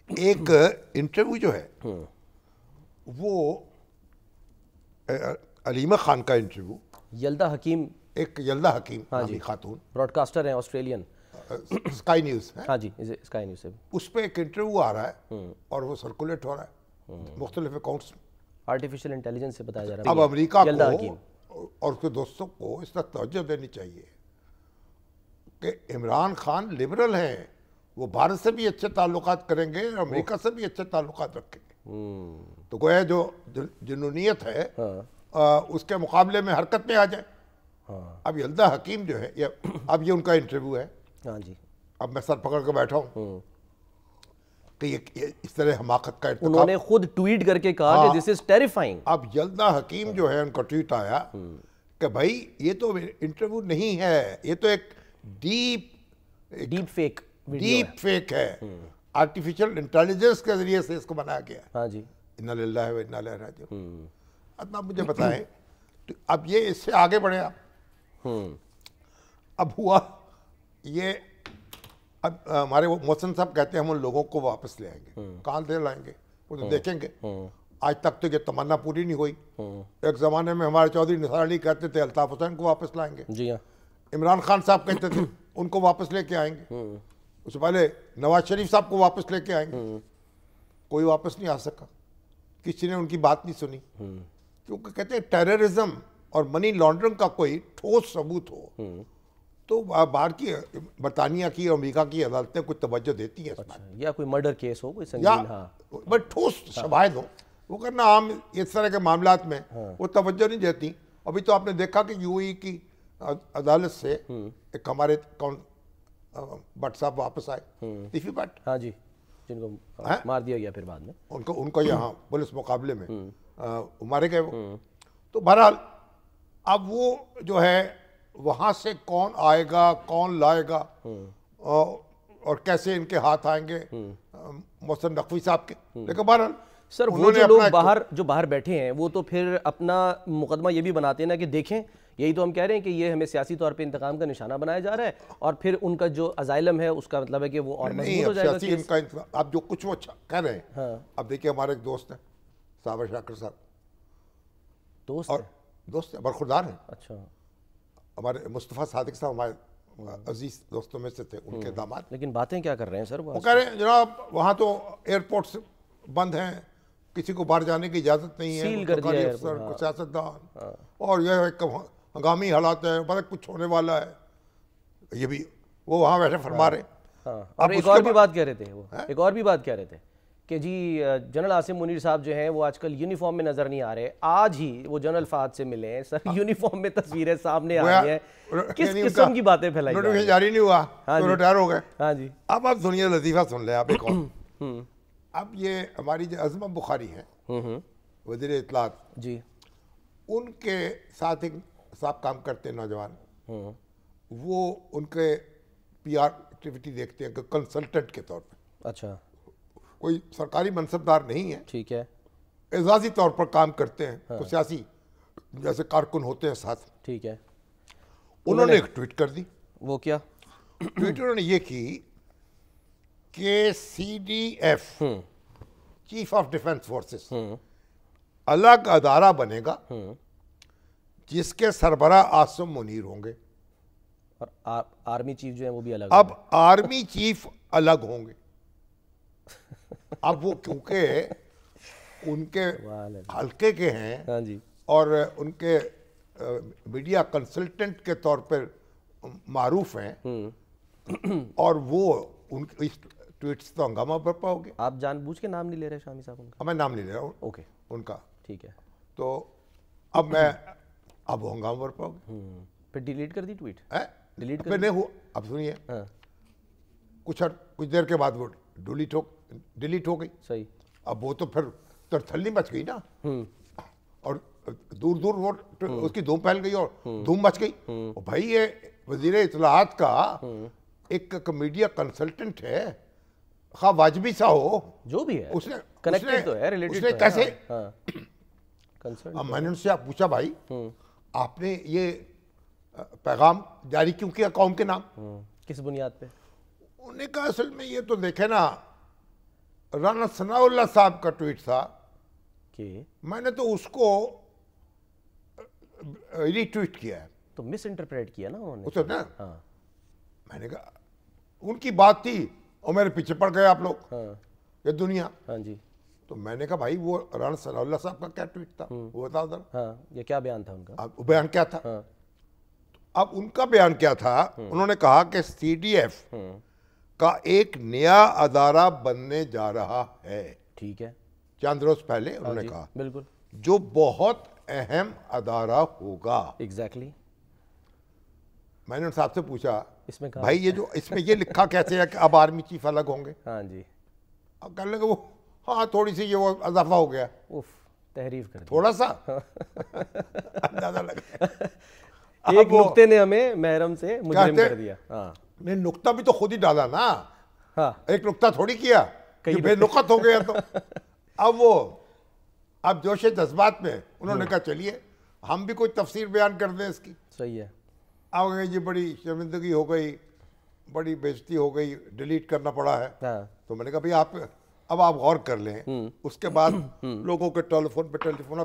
ایک انٹرویو جو ہے وہ علیمہ خان کا انٹرویو، یلدا حکیم، ایک یلدا حکیم نامی خاتون، براڈ کاسٹر ہیں آسٹریلین، اسکائی نیوز ہے، ہاں جی اسکائی نیوز سے، اس پہ ایک انٹرویو آ رہا ہے اور وہ سرکولیٹ ہو رہا ہے مختلف اکاؤنٹس میں۔ آرٹیفیشل انٹیلیجنس سے بتایا جا رہا ہے اب امریکہ یلدا حکیم کو اور اس کے دوستوں کو اس طرح توجہ دینی چاہیے کہ عمران خان لبرل ہیں، وہ بھارت سے بھی اچھے تعلقات کریں گے اور امریکہ سے بھی اچھے تعلقات رکھیں گے، تو گویا جو جنونیت ہے اس کے مقابلے میں حرکت میں آ جائے۔ اب یلدا حکیم جو ہے، اب یہ ان کا انٹرویو ہے، ہاں جی، اب میں سر پکڑ کے بیٹھا ہوں کہ یہ اس طرح حماقت کا ارتکاب۔ انہوں نے خود ٹویٹ کر کے کہا کہ دس از ٹیریفائنگ۔ اب یلدا حکیم جو ہے ان کا ٹویٹ آیا کہ بھائی یہ تو انٹرویو نہیں ہے، یہ تو ایک ڈیپ فیک ہے، آرٹیفیشل انٹیلیجنس کے ذریعے سے اس کو بنایا گیا ہے۔ ہاں جی، انا للہ و انا الیہ راجعون۔ اب آپ مجھے بتائیں، اب یہ اس سے آگے بڑھے آپ، اب ہوا یہ، اب ہمارے وہ محسن صاحب کہتے ہیں ہم ان لوگوں کو واپس لے آئیں گے، کہاں دے لائیں گے، وہ تو دیکھیں گے۔ آج تک تو یہ تمنا پوری نہیں ہوئی۔ ایک زمانے میں ہمارے چودھری نثار علی کہتے تھے الطاف حسین کو واپس لائیں گے، جی ہاں، عمران خان صاحب کہتے تھے ان کو واپس لے کے آئیں گے، اس سے پہلے نواز شریف صاحب کو واپس لے کے آئیں گے، کوئی واپس نہیں آ سکا، کسی نے ان کی بات نہیں سنی، کیونکہ کہتے ہیں ٹیررزم اور منی لانڈرنگ کا کوئی ٹھوس ثبوت ہو تو باہر کی برطانیہ کی اور امریکہ کی عدالتیں کچھ توجہ دیتی ہیں اس بات، یا کوئی مرڈر کیس ہو، کوئی یا سنگین، ہاں بٹ ٹھوس شواہد ہوں، وہ کرنا عام اس طرح کے معاملات میں وہ توجہ نہیں دیتی۔ ابھی تو آپ نے دیکھا کہ یو اے کی عدالت سے ایک ہمارے بٹ صاحب واپس آئے، تیفی بٹ، ہاں جی، جن کو مار دیا گیا پھر بعد میں، ان کو یہاں پولیس مقابلے میں مارے گئے وہ۔ تو بہرحال اب وہ جو ہے وہاں سے کون آئے گا، کون لائے گا اور کیسے ان کے ہاتھ آئیں گے محسن نقوی صاحب کے، لیکن بہرحال سر وہ جو لوگ باہر بیٹھے ہیں وہ تو پھر اپنا مقدمہ یہ بھی بناتے ہیں نا کہ دیکھیں یہی تو ہم کہہ رہے ہیں کہ یہ ہمیں سیاسی طور پہ انتقام کا نشانہ بنایا جا رہا ہے، اور پھر ان کا جو ازائلم ہے اس کا مطلب ہے کہ وہ اور مضبوط ہو جائے گا سیاسی ان کا انتقام۔ اب جو کچھ وہ کہہ رہے ہیں، اب دیکھیں ہمارے ایک دوست ہیں صابر شاکر صاحب، دوست برخوردار ہیں، اچھا، ہمارے مصطفیٰ صادق صاحب ہمارے عزیز دوستوں میں سے تھے، ان کے داماد، لیکن باتیں کیا کر رہے ہیں سر وہ کہہ رہے ہیں جناب وہاں تو ایئرپورٹس بند ہیں، کسی کو باہر جانے کی اجازت نہیں ہے، سیل کر دیا ہے افسر کو سیاستدان، اور یہ ایک ہنگامی حالات ہیں، بڑا کچھ ہونے والا ہے، یہ بھی وہ وہاں بیٹھے فرما رہے ہیں۔ اور ایک اور بھی بات کہہ رہے تھے، وہ ایک اور بھی بات کہہ رہے تھے کہ جی جنرل عاصم منیر صاحب جو ہیں وہ آج کل یونیفارم میں نظر نہیں آ رہے، آج ہی وہ جنرل فہد سے ملے ہیں سر، یونیفارم میں تصویریں سامنے آ رہی ہیں، کس قسم کی باتیں پھیلائی جا رہی ہیں؟ جاری نہیں ہوا تو ریٹائر ہو گئے۔ ہاں جی، اب آپ سنیے لطیفہ سن لیں آپ ایک اور۔ اب یہ ہماری جو عظمت بخاری ہیں وزیر اطلاعات، جی، ان کے ساتھ ایک صاحب کام کرتے ہیں نوجوان، وہ ان کے پی آر ایکٹیویٹی دیکھتے ہیں کہ کنسلٹنٹ کے طور پہ، اچھا، کوئی سرکاری منصبدار نہیں ہے، ٹھیک ہے، اعزازی طور پر کام کرتے ہیں، تو سیاسی جیسے کارکن ہوتے ہیں ساتھ۔ ٹھیک ہے، انہوں نے ایک ٹویٹ کر دی، وہ کیا؟ ٹویٹ انہوں نے یہ کی کہ C D F chief of defence forces الگ ادارہ بنے گا جس کے سربراہ عاصم منیر ہوں گے، اور آرمی چیف جو ہیں وہ بھی الگ، اب آرمی چیف الگ ہوں گے۔ اب وہ کیونکہ ان کے حلقے کے ہیں ہاں جی، اور ان کے میڈیا کنسلٹنٹ کے طور پر معروف ہیں، اور وہ ان اس ٹویٹ سے تو ہنگامہ برپا ہو گیا۔ آپ جان بوجھ کے نام نہیں لے رہے شامی صاحب ان کا؟ میں نام نہیں لے رہا ہوں اوکے، ان کا، ٹھیک ہے، تو اب وہ ہنگامہ برپا ہو گیا، پھر ڈیلیٹ کر دی ٹویٹ؟ ڈیلیٹ پھر نہیں ہوا۔ اب سنیے، کچھ دیر کے بعد وہ ڈیلیٹ ہو گئی، صحیح، اب وہ تو پھر ترتھلی مچ گئی نا، اور دور دور وہ اس کی دھوم پھیل گئی اور دھوم مچ گئی۔ بھائی یہ وزیر اطلاعات کا ایک میڈیا کنسلٹنٹ ہے، خواہ واجبی سا ہو، جو بھی ہے، اس نے کنیکٹڈ تو ہے، ریلیٹڈ تو ہے، کیسے، کنسرن، اب میں نے ان سے پوچھا بھائی آپ نے یہ پیغام جاری کیوں کیا قوم کے نام؟ کس بنیاد پہ؟ انہوں نے کہا اصل میں یہ تو دیکھیں نا، رانا ثناءاللہ صاحب کا ٹویٹ تھا کہ میں نے تو اس کو ری ٹویٹ کیا ہے. تو مس انٹرپریٹ کیا نا انہوں نے. اس نے ہاں میں نے کہا ان کی بات تھی اور میرے پیچھے پڑ گئے آپ لوگ ہاں یہ دنیا. ہاں جی تو میں نے کہا بھائی وہ رانا ثناءاللہ صاحب کا کیا ٹویٹ تھا وہ بتاؤ ذرا. ہاں یہ کیا بیان تھا ان کا؟ اب بیان کیا تھا؟ ہاں اب ان کا بیان کیا تھا؟ انہوں نے کہا کہ سی ڈی ایف کا ایک نیا ادارہ بننے جا رہا ہے. ٹھیک ہے. چند روز پہلے انہوں نے کہا بالکل جو بہت اہم ادارہ ہوگا. ایگزیکٹلی. میں نے ان صاحب سے پوچھا اس میں بھائی یہ جو اس میں یہ لکھا کیسے ہے کہ اب آرمی چیف الگ ہوں گے؟ ہاں جی. اب کہنے لگے وہ ہاں تھوڑی سی یہ وہ اضافہ ہو گیا. اوف تحریف کر دی تھوڑا سا اندازہ لگا. ایک نقطے نے ہمیں محرم سے مجرم کر دیا. ہاں نہیں نقطہ بھی تو خود ہی ڈالا نا. ہاں ایک نقطہ تھوڑی کیا کہ بے نقط ہو گیا. تو اب جوش جذبات میں انہوں نے کہا چلیے ہم بھی کوئی تفسیر بیان کر دیں اس کی. صحیح ہے. اب یہ بڑی شرمندگی ہو گئی, بڑی بےزتی ہو گئی, ڈیلیٹ کرنا پڑا ہے. تو میں نے کہا بھائی اب آپ غور کر لیں. اس کے بعد لوگوں کے ٹیلی فون